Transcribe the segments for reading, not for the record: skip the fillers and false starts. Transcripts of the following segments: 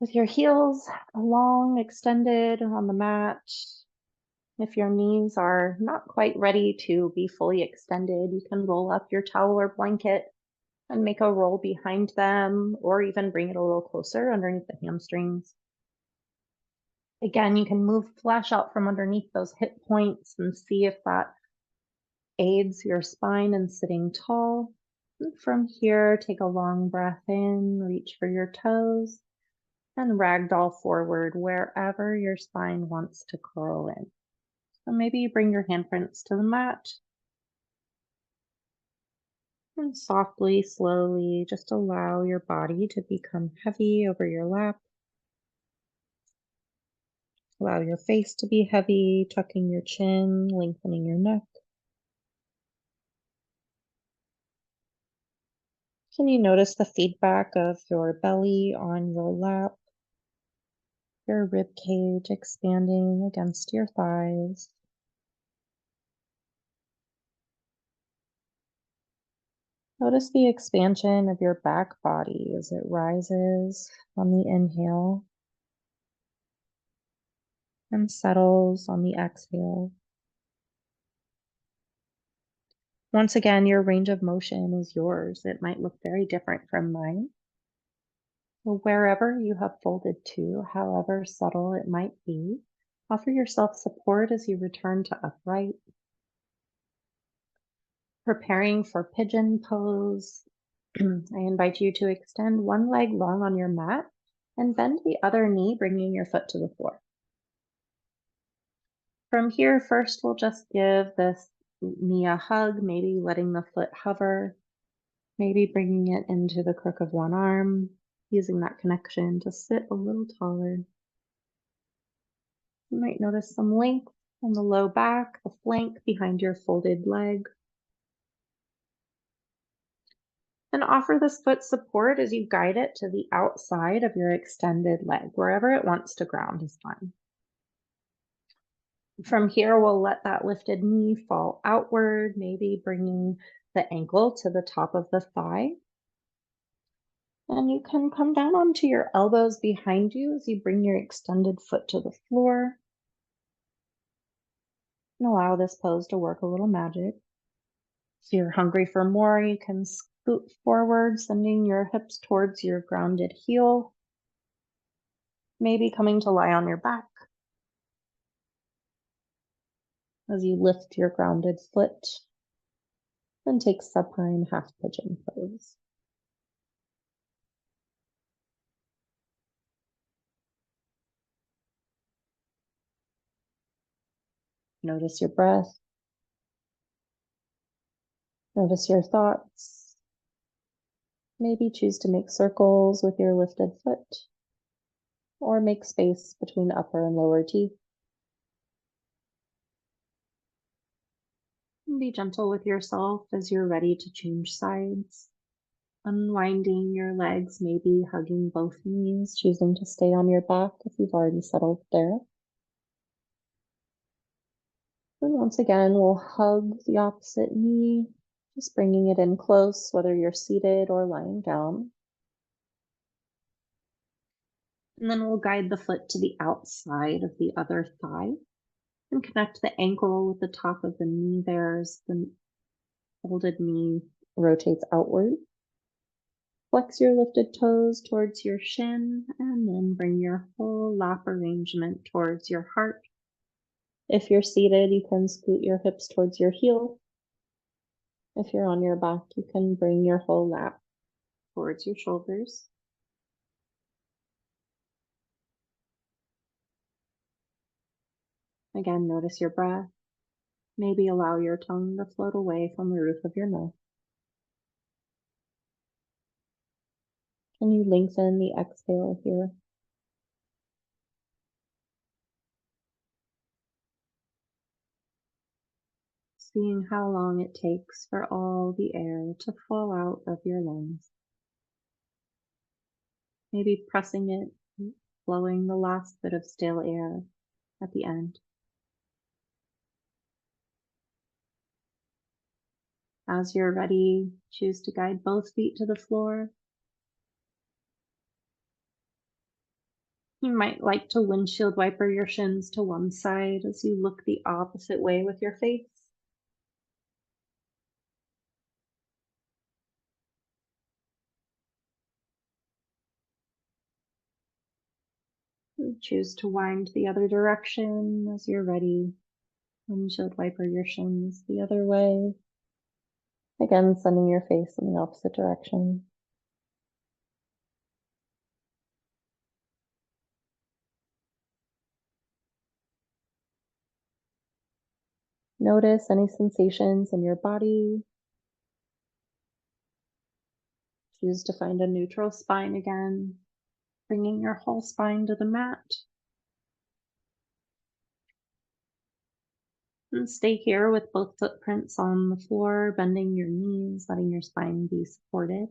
with your heels long extended on the mat. If your knees are not quite ready to be fully extended, you can roll up your towel or blanket and make a roll behind them, or even bring it a little closer underneath the hamstrings. Again, you can move flesh out from underneath those hip points and see if that aids your spine in sitting tall. And from here, take a long breath in, reach for your toes, and ragdoll forward wherever your spine wants to curl in. So maybe you bring your handprints to the mat. And softly, slowly, just allow your body to become heavy over your lap. Allow your face to be heavy, tucking your chin, lengthening your neck. Can you notice the feedback of your belly on your lap? Your rib cage expanding against your thighs. Notice the expansion of your back body as it rises on the inhale and settles on the exhale. Once again, your range of motion is yours. It might look very different from mine. So wherever you have folded to, however subtle it might be, offer yourself support as you return to upright. Preparing for pigeon pose, I invite you to extend one leg long on your mat and bend the other knee, bringing your foot to the floor. From here, first we'll just give this knee a hug, maybe letting the foot hover, maybe bringing it into the crook of one arm, using that connection to sit a little taller. You might notice some length on the low back, the flank behind your folded leg. And offer this foot support as you guide it to the outside of your extended leg. Wherever it wants to ground is fine. From here, we'll let that lifted knee fall outward, maybe bringing the ankle to the top of the thigh. And you can come down onto your elbows behind you as you bring your extended foot to the floor. And allow this pose to work a little magic. If you're hungry for more, you can scoot forward, sending your hips towards your grounded heel. Maybe coming to lie on your back as you lift your grounded foot and take supine half-pigeon pose. Notice your breath. Notice your thoughts. Maybe choose to make circles with your lifted foot, or make space between upper and lower teeth. And be gentle with yourself as you're ready to change sides. Unwinding your legs, maybe hugging both knees, choosing to stay on your back if you've already settled there. And once again, we'll hug the opposite knee, just bringing it in close, whether you're seated or lying down. And then we'll guide the foot to the outside of the other thigh and connect the ankle with the top of the knee there as the folded knee rotates outward. Flex your lifted toes towards your shin and then bring your whole lap arrangement towards your heart. If you're seated, you can scoot your hips towards your heel. If you're on your back, you can bring your whole lap towards your shoulders. Again, notice your breath. Maybe allow your tongue to float away from the roof of your mouth. Can you lengthen the exhale here? Seeing how long it takes for all the air to fall out of your lungs. Maybe pressing it, blowing the last bit of stale air at the end. As you're ready, choose to guide both feet to the floor. You might like to windshield wiper your shins to one side as you look the opposite way with your face. You choose to wind the other direction as you're ready. Windshield wiper your shins the other way. Again, sending your face in the opposite direction. Notice any sensations in your body. Choose to find a neutral spine again, bringing your whole spine to the mat. And stay here with both footprints on the floor, bending your knees, letting your spine be supported.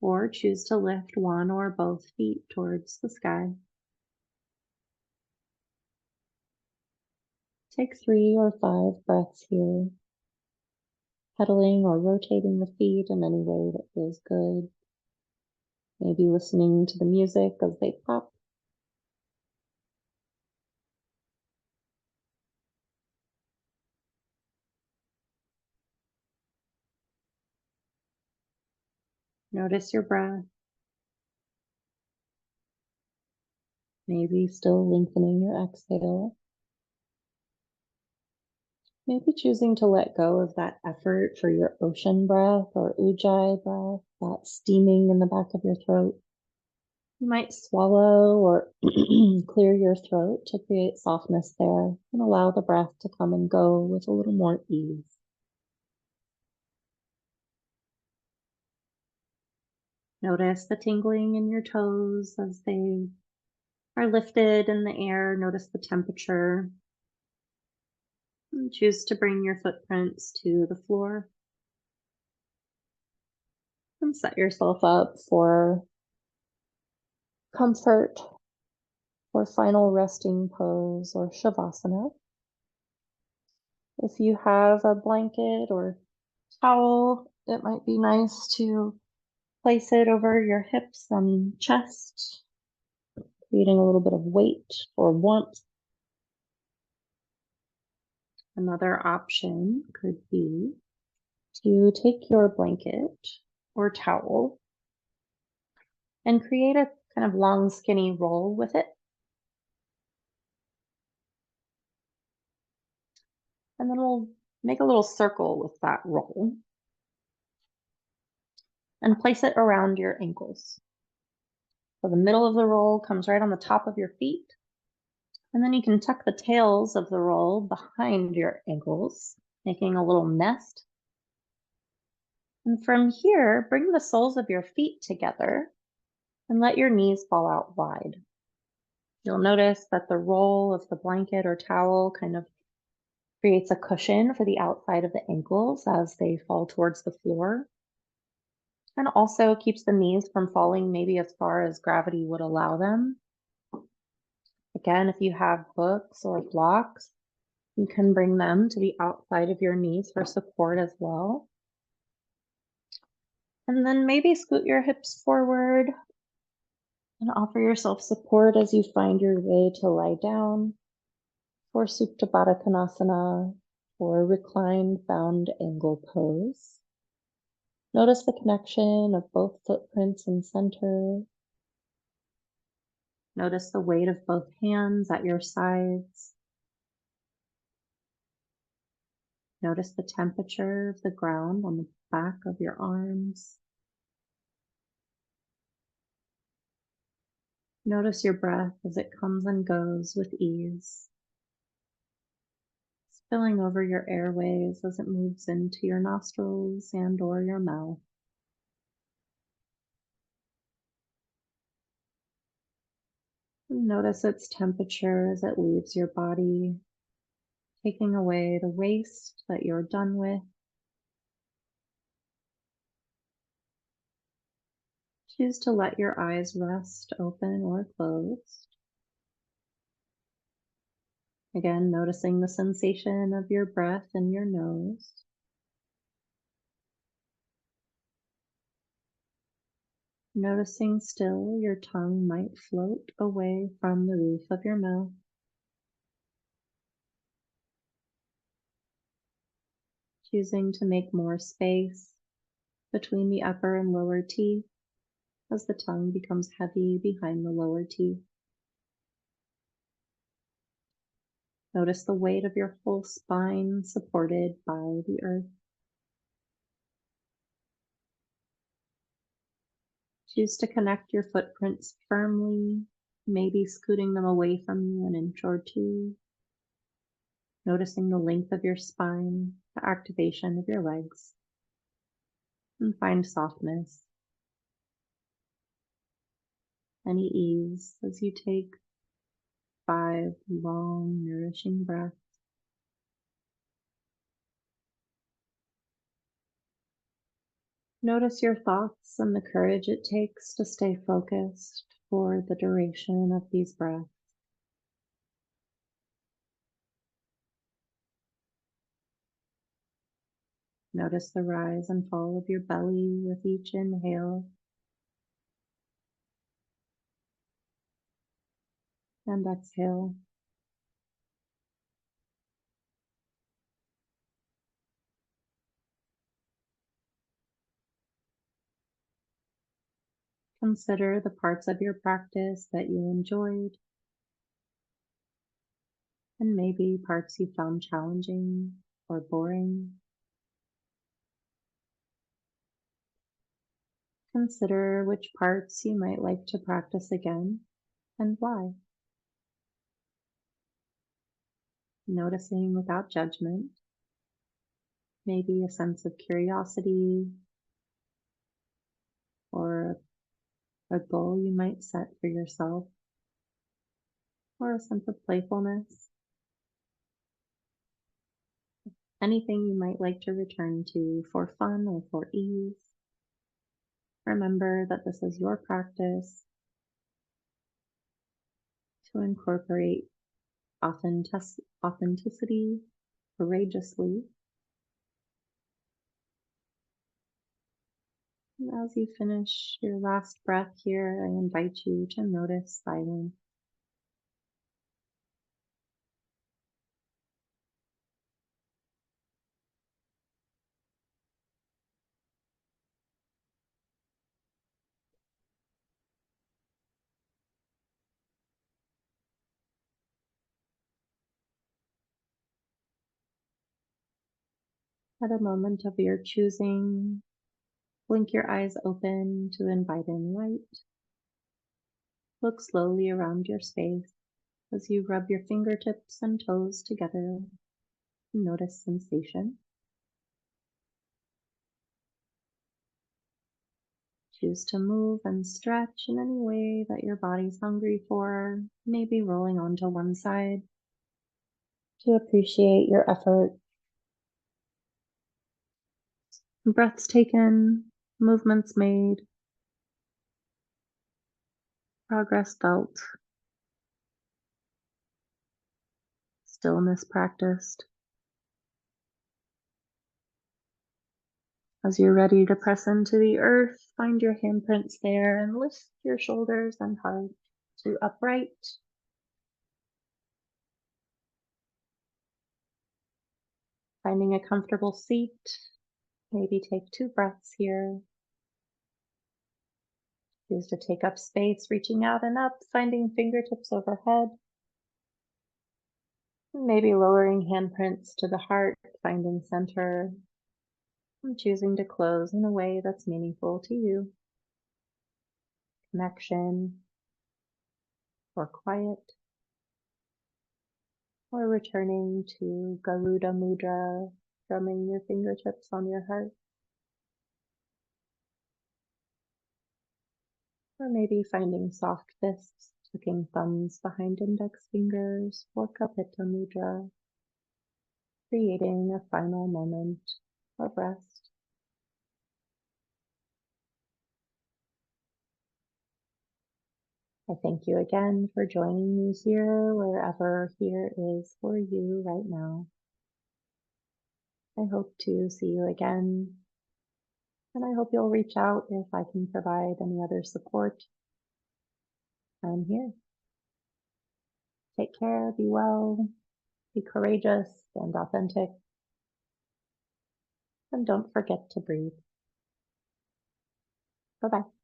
Or choose to lift one or both feet towards the sky. Take 3 or 5 breaths here, pedaling or rotating the feet in any way that feels good. Maybe listening to the music as they pop. Notice your breath. Maybe still lengthening your exhale. Maybe choosing to let go of that effort for your ocean breath or ujjayi breath, that steaming in the back of your throat. You might swallow or clear your throat to create softness there and allow the breath to come and go with a little more ease. Notice the tingling in your toes as they are lifted in the air. Notice the temperature. And choose to bring your footprints to the floor. And set yourself up for comfort or final resting pose or shavasana. If you have a blanket or towel, it might be nice to place it over your hips and chest, creating a little bit of weight or warmth. Another option could be to take your blanket or towel and create a kind of long, skinny roll with it. And then we'll make a little circle with that roll and place it around your ankles. So the middle of the roll comes right on the top of your feet. And then you can tuck the tails of the roll behind your ankles, making a little nest. And from here, bring the soles of your feet together and let your knees fall out wide. You'll notice that the roll of the blanket or towel kind of creates a cushion for the outside of the ankles as they fall towards the floor. And also keeps the knees from falling maybe as far as gravity would allow them. Again, if you have books or blocks, you can bring them to the outside of your knees for support as well. And then maybe scoot your hips forward and offer yourself support as you find your way to lie down for Supta Baddha Konasana or Reclined Bound Angle Pose. Notice the connection of both footprints and center. Notice the weight of both hands at your sides. Notice the temperature of the ground on the back of your arms. Notice your breath as it comes and goes with ease, spilling over your airways as it moves into your nostrils and or your mouth. And notice its temperature as it leaves your body, taking away the waste that you're done with. Choose to let your eyes rest open or closed. Again, noticing the sensation of your breath in your nose. Noticing still your tongue might float away from the roof of your mouth. Choosing to make more space between the upper and lower teeth as the tongue becomes heavy behind the lower teeth. Notice the weight of your whole spine supported by the earth. Choose to connect your footprints firmly, maybe scooting them away from you an inch or two. Noticing the length of your spine, the activation of your legs, and find softness, any ease as you take 5 long, nourishing breaths. Notice your thoughts and the courage it takes to stay focused for the duration of these breaths. Notice the rise and fall of your belly with each inhale and exhale. Consider the parts of your practice that you enjoyed and maybe parts you found challenging or boring. Consider which parts you might like to practice again and why. Noticing without judgment, maybe a sense of curiosity or a goal you might set for yourself, or a sense of playfulness. Anything you might like to return to for fun or for ease. Remember that this is your practice to incorporate authenticity courageously. And as you finish your last breath here, I invite you to notice silence. At a moment of your choosing, blink your eyes open to invite in light. Look slowly around your space as you rub your fingertips and toes together. Notice sensation. Choose to move and stretch in any way that your body's hungry for, maybe rolling onto one side to appreciate your effort. Breaths taken, movements made, progress felt, stillness practiced. As you're ready to press into the earth, find your handprints there and lift your shoulders and heart to upright. Finding a comfortable seat, maybe take 2 breaths here. Choose to take up space, reaching out and up, finding fingertips overhead. Maybe lowering handprints to the heart, finding center, and choosing to close in a way that's meaningful to you. Connection, or quiet, or returning to Garuda Mudra, drumming your fingertips on your heart. Or maybe finding soft fists, tucking thumbs behind index fingers, or Kapita Mudra, creating a final moment of rest. I thank you again for joining me here, wherever here is for you right now. I hope to see you again And I hope you'll reach out if I can provide any other support. I'm here. Take care, be well, be courageous and authentic. And don't forget to breathe. Bye-bye.